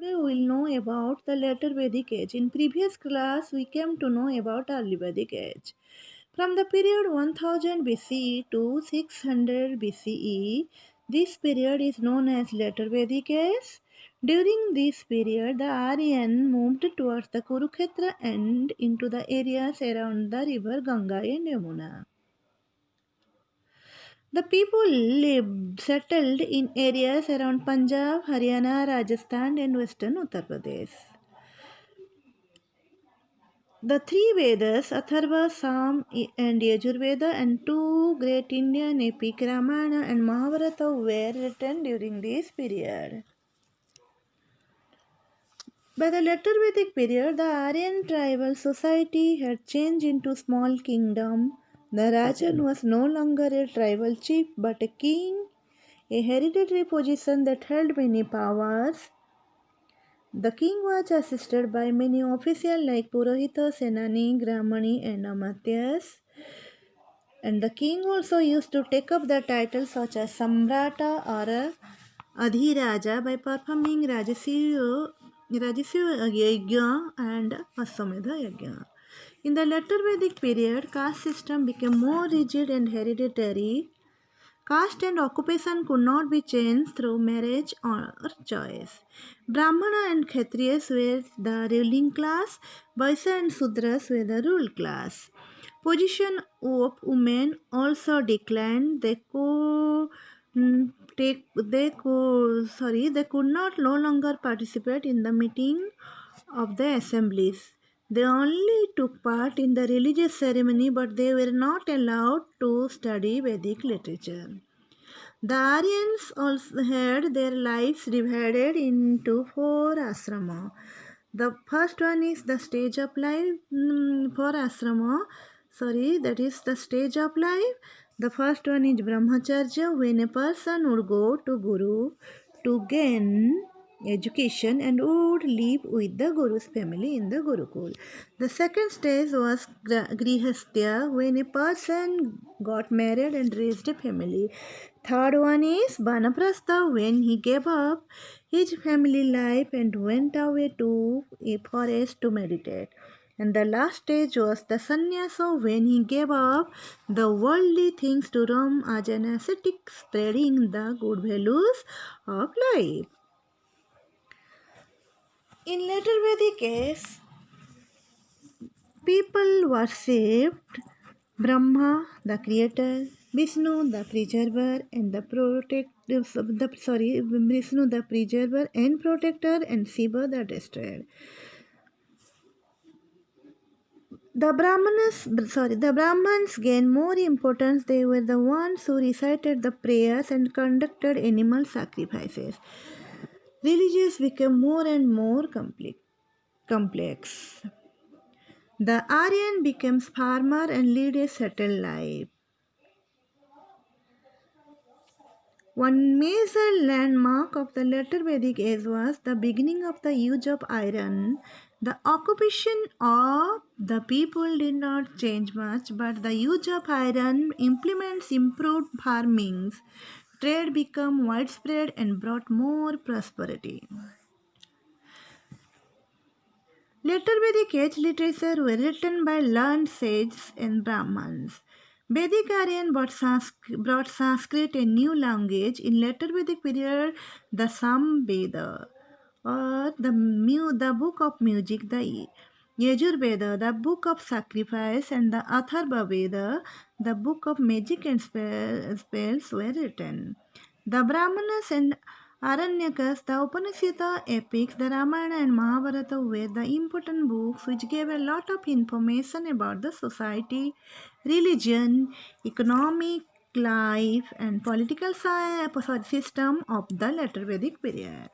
Today we will know about the later Vedic age. In previous class, we came to know about early Vedic age. From the period 1000 BCE to 600 BCE, this period is known as later Vedic age. During this period, the Aryan moved towards the Kurukshetra and into the areas around the river Ganga and Yamuna. The people settled in areas around Punjab, Haryana, Rajasthan, and western Uttar Pradesh. The three Vedas, Atharva, Sam, and Yajurveda, and two great Indian epic, Ramayana and Mahabharata, were written during this period. By the later Vedic period, the Aryan tribal society had changed into small kingdom. The Rajan was no longer a tribal chief but a king, a hereditary position that held many powers. The king was assisted by many officials like Purohita, Senani, Gramani, and Amatyas. And the king also used to take up the titles such as Samrata or Adhiraja by performing Rajasiva Yajna and Aswamedha Yajna. In the later Vedic period, caste system became more rigid and hereditary. Caste and occupation could not be changed through marriage or choice. Brahmana and Kshatriyas were the ruling class, Vaisya and Sudras were the ruled class. Position of women also declined. They could not no longer participate in the meeting of the assemblies. They only took part in the religious ceremony, but they were not allowed to study Vedic literature. The Aryans also had their lives divided into four asrama. The first one is the stage of life for asrama. That is the stage of life. The first one is brahmacharya, when a person would go to guru to gain education and would live with the guru's family in the gurukul. The second stage was grihastya, when a person got married and raised a family. Third one is Banaprastha, when he gave up his family life and went away to a forest to meditate. And the last stage was the sannyasa, when he gave up the worldly things to roam as an ascetic, spreading the good values of life. In later Vedic age, people worshipped Brahma, the creator, Vishnu, the preserver, and Vishnu, the preserver and protector, and Shiva, the destroyer. The Brahmans gained more importance. They were the ones who recited the prayers and conducted animal sacrifices. Religions became more and more complex. The Aryan became farmer and led a settled life. One major landmark of the later Vedic age was the beginning of the use of iron. The occupation of the people did not change much, but the use of iron implements improved farming. Trade became widespread and brought more prosperity. Later Vedic age literature were written by learned sages and Brahmins. Vedic Aryan brought Sanskrit, a new language. In later Vedic period, the Samveda, or the book of music, the Yajurveda, the book of sacrifice, and the Atharva Veda, the book of magic and spells, were written. The Brahmanas and Aranyakas, the Upanishad epics, the Ramayana and Mahabharata were the important books which gave a lot of information about the society, religion, economic life, and political system of the later Vedic period.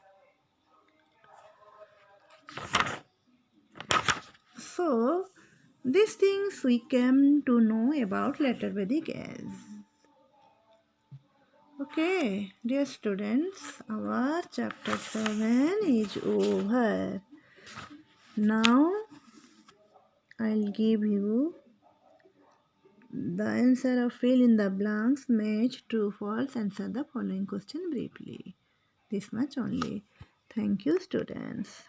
So, these things we came to know about later Vedic age. Okay, dear students, our chapter 7 is over. Now, I'll give you the answer of fill in the blanks, match true, false, answer the following question briefly. This much only. Thank you, students.